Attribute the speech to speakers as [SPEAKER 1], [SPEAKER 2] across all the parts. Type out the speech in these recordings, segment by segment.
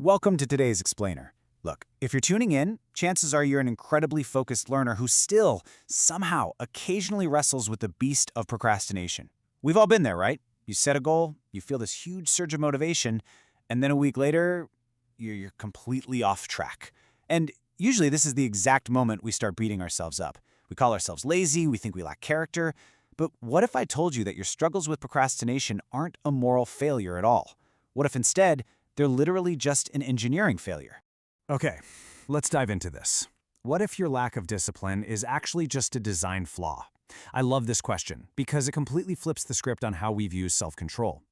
[SPEAKER 1] Welcome to today's Explainer. Look, if you're tuning in, chances are you're an incredibly focused learner who still, somehow, occasionally wrestles with the beast of procrastination. We've all been there, right? You set a goal, you feel this huge surge of motivation, and then a week later, you're completely off track. And usually this is the exact moment we start beating ourselves up. We call ourselves lazy, we think we lack character. But what if I told you that your struggles with procrastination aren't a moral failure at all? What if instead, they're literally just an engineering failure?
[SPEAKER 2] Okay, let's dive into this. What if your lack of discipline is actually just a design flaw? I love this question because it completely flips the script on how we view self-control.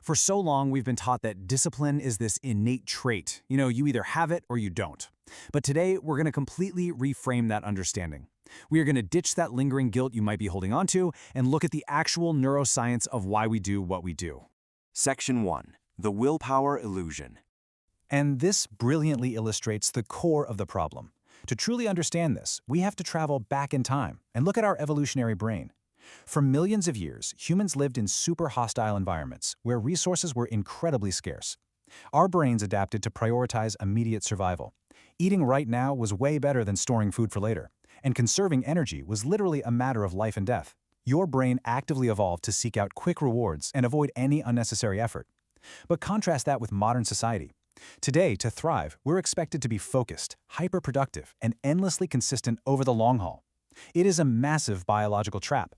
[SPEAKER 2] For so long, we've been taught that discipline is this innate trait. You either have it or you don't. But today, we're going to completely reframe that understanding. We are going to ditch that lingering guilt you might be holding on to and look at the actual neuroscience of why we do what we do.
[SPEAKER 3] Section 1. The willpower illusion.
[SPEAKER 1] And this brilliantly illustrates the core of the problem. To truly understand this, we have to travel back in time and look at our evolutionary brain. For millions of years, humans lived in super hostile environments where resources were incredibly scarce. Our brains adapted to prioritize immediate survival. Eating right now was way better than storing food for later, and conserving energy was literally a matter of life and death. Your brain actively evolved to seek out quick rewards and avoid any unnecessary effort. But contrast that with modern society. Today, to thrive, we're expected to be focused, hyper-productive, and endlessly consistent over the long haul. It is a massive biological trap.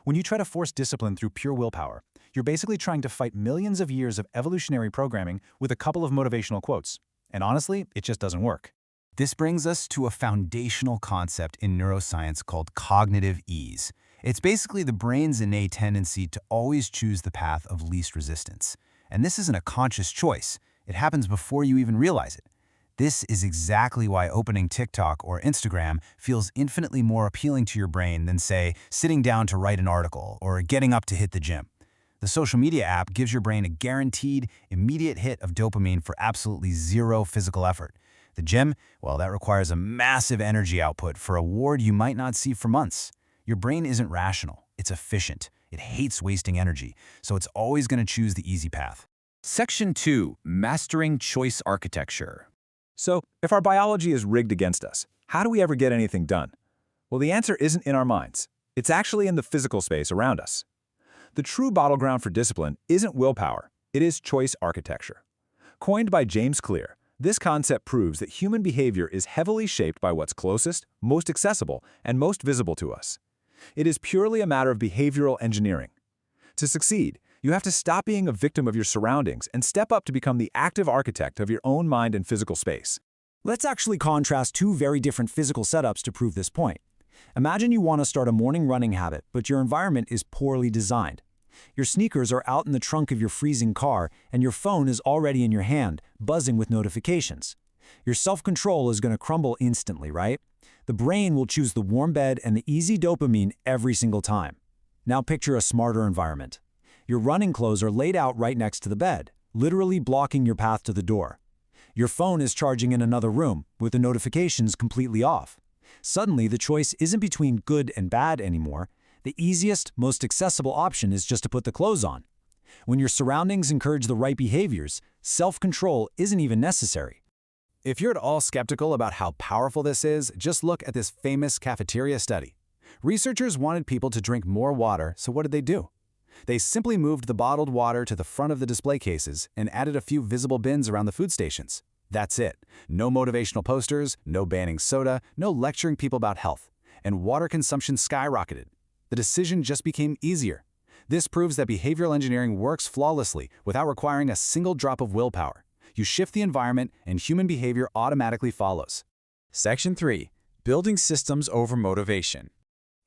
[SPEAKER 1] When you try to force discipline through pure willpower, you're basically trying to fight millions of years of evolutionary programming with a couple of motivational quotes. And honestly, it just doesn't work.
[SPEAKER 4] This brings us to a foundational concept in neuroscience called cognitive ease. It's basically the brain's innate tendency to always choose the path of least resistance. And this isn't a conscious choice. It happens before you even realize it. This is exactly why opening TikTok or Instagram feels infinitely more appealing to your brain than, say, sitting down to write an article or getting up to hit the gym. The social media app gives your brain a guaranteed, immediate hit of dopamine for absolutely zero physical effort. The gym, well, that requires a massive energy output for a reward you might not see for months. Your brain isn't rational, it's efficient. It hates wasting energy, so it's always going to choose the easy path.
[SPEAKER 5] Section 2. Mastering choice architecture.
[SPEAKER 6] So, if our biology is rigged against us, how do we ever get anything done? Well, the answer isn't in our minds. It's actually in the physical space around us. The true battleground for discipline isn't willpower, it is choice architecture. Coined by James Clear, this concept proves that human behavior is heavily shaped by what's closest, most accessible, and most visible to us. It is purely a matter of behavioral engineering. To succeed, you have to stop being a victim of your surroundings and step up to become the active architect of your own mind and physical space.
[SPEAKER 2] Let's actually contrast two very different physical setups to prove this point. Imagine you want to start a morning running habit, but your environment is poorly designed. Your sneakers are out in the trunk of your freezing car, and your phone is already in your hand, buzzing with notifications. Your self-control is going to crumble instantly, right? The brain will choose the warm bed and the easy dopamine every single time. Now picture a smarter environment. Your running clothes are laid out right next to the bed, literally blocking your path to the door. Your phone is charging in another room, with the notifications completely off. Suddenly, the choice isn't between good and bad anymore. The easiest, most accessible option is just to put the clothes on. When your surroundings encourage the right behaviors, self-control isn't even necessary.
[SPEAKER 1] If you're at all skeptical about how powerful this is, just look at this famous cafeteria study. Researchers wanted people to drink more water, so what did they do? They simply moved the bottled water to the front of the display cases and added a few visible bins around the food stations. That's it. No motivational posters, no banning soda, no lecturing people about health. And water consumption skyrocketed. The decision just became easier. This proves that behavioral engineering works flawlessly without requiring a single drop of willpower. You shift the environment, and human behavior automatically follows.
[SPEAKER 5] Section 3. Building systems over motivation.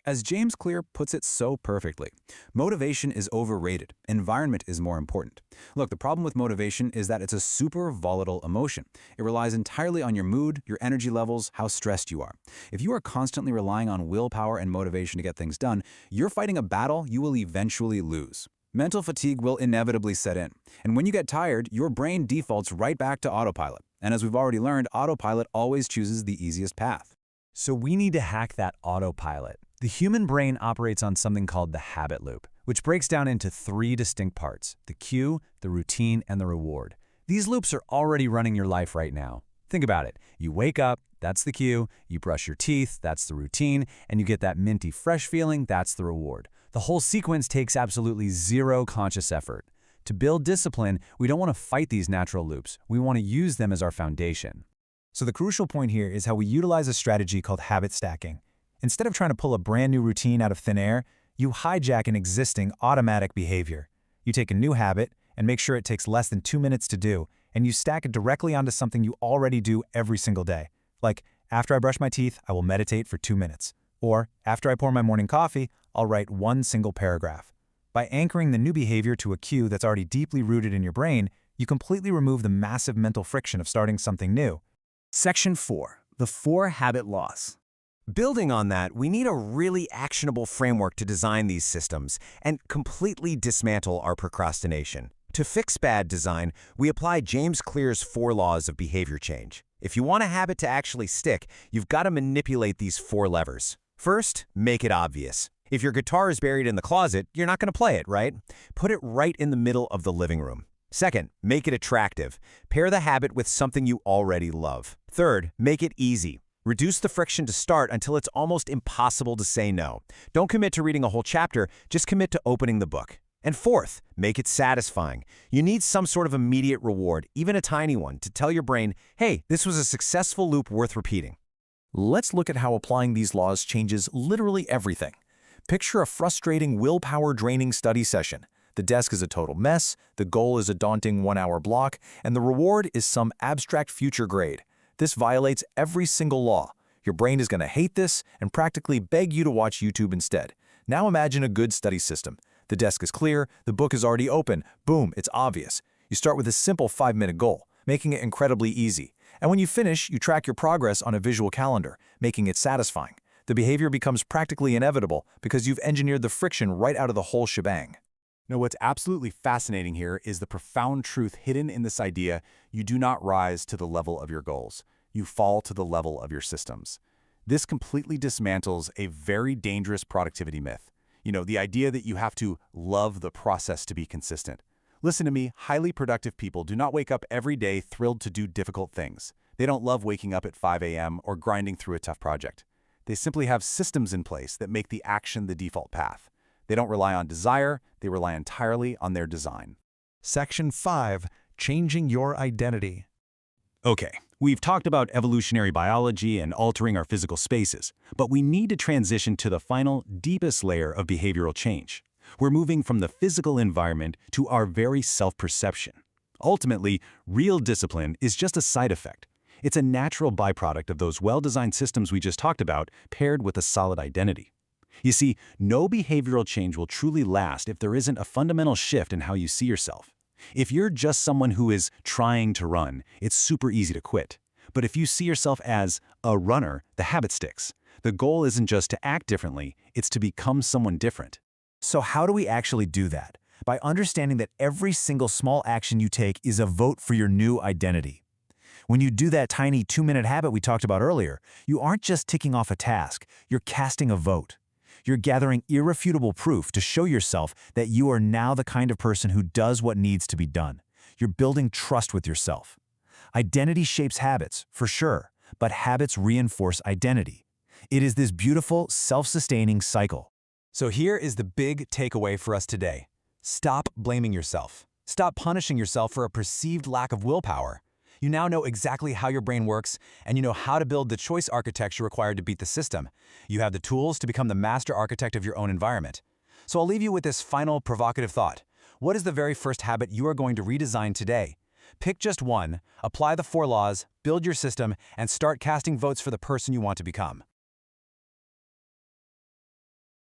[SPEAKER 1] As James Clear puts it so perfectly, motivation is overrated. Environment is more important. Look, the problem with motivation is that it's a super volatile emotion. It relies entirely on your mood, your energy levels, how stressed you are. If you are constantly relying on willpower and motivation to get things done, you're fighting a battle you will eventually lose. Mental fatigue will inevitably set in. And when you get tired, your brain defaults right back to autopilot. And as we've already learned, autopilot always chooses the easiest path.
[SPEAKER 2] So we need to hack that autopilot. The human brain operates on something called the habit loop, which breaks down into three distinct parts: the cue, the routine, and the reward. These loops are already running your life right now. Think about it. You wake up, that's the cue. You brush your teeth, that's the routine. And you get that minty fresh feeling, that's the reward. The whole sequence takes absolutely zero conscious effort. To build discipline, we don't want to fight these natural loops. We want to use them as our foundation.
[SPEAKER 1] So the crucial point here is how we utilize a strategy called habit stacking. Instead of trying to pull a brand new routine out of thin air, you hijack an existing automatic behavior. You take a new habit and make sure it takes less than 2 minutes to do, and you stack it directly onto something you already do every single day. Like, after I brush my teeth, I will meditate for 2 minutes. Or, after I pour my morning coffee, I'll write one single paragraph. By anchoring the new behavior to a cue that's already deeply rooted in your brain, you completely remove the massive mental friction of starting something new.
[SPEAKER 2] Section 4. The 4 habit laws.
[SPEAKER 3] Building on that, we need a really actionable framework to design these systems and completely dismantle our procrastination. To fix bad design, we apply James Clear's 4 laws of behavior change. If you want a habit to actually stick, you've got to manipulate these 4 levers. First, make it obvious. If your guitar is buried in the closet, you're not going to play it, right? Put it right in the middle of the living room. Second, make it attractive. Pair the habit with something you already love. Third, make it easy. Reduce the friction to start until it's almost impossible to say no. Don't commit to reading a whole chapter, just commit to opening the book. And fourth, make it satisfying. You need some sort of immediate reward, even a tiny one, to tell your brain, hey, this was a successful loop worth repeating.
[SPEAKER 6] Let's look at how applying these laws changes literally everything. Picture a frustrating, willpower-draining study session. The desk is a total mess, the goal is a daunting 1-hour block, and the reward is some abstract future grade. This violates every single law. Your brain is going to hate this and practically beg you to watch YouTube instead. Now imagine a good study system. The desk is clear, the book is already open, boom, it's obvious. You start with a simple 5-minute goal, making it incredibly easy. And when you finish, you track your progress on a visual calendar, making it satisfying. The behavior becomes practically inevitable because you've engineered the friction right out of the whole shebang.
[SPEAKER 5] Now, what's absolutely fascinating here is the profound truth hidden in this idea: you do not rise to the level of your goals. You fall to the level of your systems. This completely dismantles a very dangerous productivity myth. The idea that you have to love the process to be consistent. Listen to me, highly productive people do not wake up every day thrilled to do difficult things. They don't love waking up at 5 a.m. or grinding through a tough project. They simply have systems in place that make the action the default path. They don't rely on desire, they rely entirely on their design.
[SPEAKER 6] Section 5. Changing your identity.
[SPEAKER 2] Okay, we've talked about evolutionary biology and altering our physical spaces, but we need to transition to the final, deepest layer of behavioral change. We're moving from the physical environment to our very self-perception. Ultimately, real discipline is just a side effect. It's a natural byproduct of those well-designed systems we just talked about, paired with a solid identity. You see, no behavioral change will truly last if there isn't a fundamental shift in how you see yourself. If you're just someone who is trying to run, it's super easy to quit. But if you see yourself as a runner, the habit sticks. The goal isn't just to act differently, it's to become someone different.
[SPEAKER 1] So how do we actually do that? By understanding that every single small action you take is a vote for your new identity. When you do that tiny 2-minute habit we talked about earlier, you aren't just ticking off a task, you're casting a vote. You're gathering irrefutable proof to show yourself that you are now the kind of person who does what needs to be done. You're building trust with yourself. Identity shapes habits, for sure, but habits reinforce identity. It is this beautiful, self-sustaining cycle.
[SPEAKER 2] So here is the big takeaway for us today. Stop blaming yourself. Stop punishing yourself for a perceived lack of willpower. You now know exactly how your brain works, and you know how to build the choice architecture required to beat the system. You have the tools to become the master architect of your own environment. So I'll leave you with this final provocative thought. What is the very first habit you are going to redesign today? Pick just one, apply the 4 laws, build your system, and start casting votes for the person you want to become.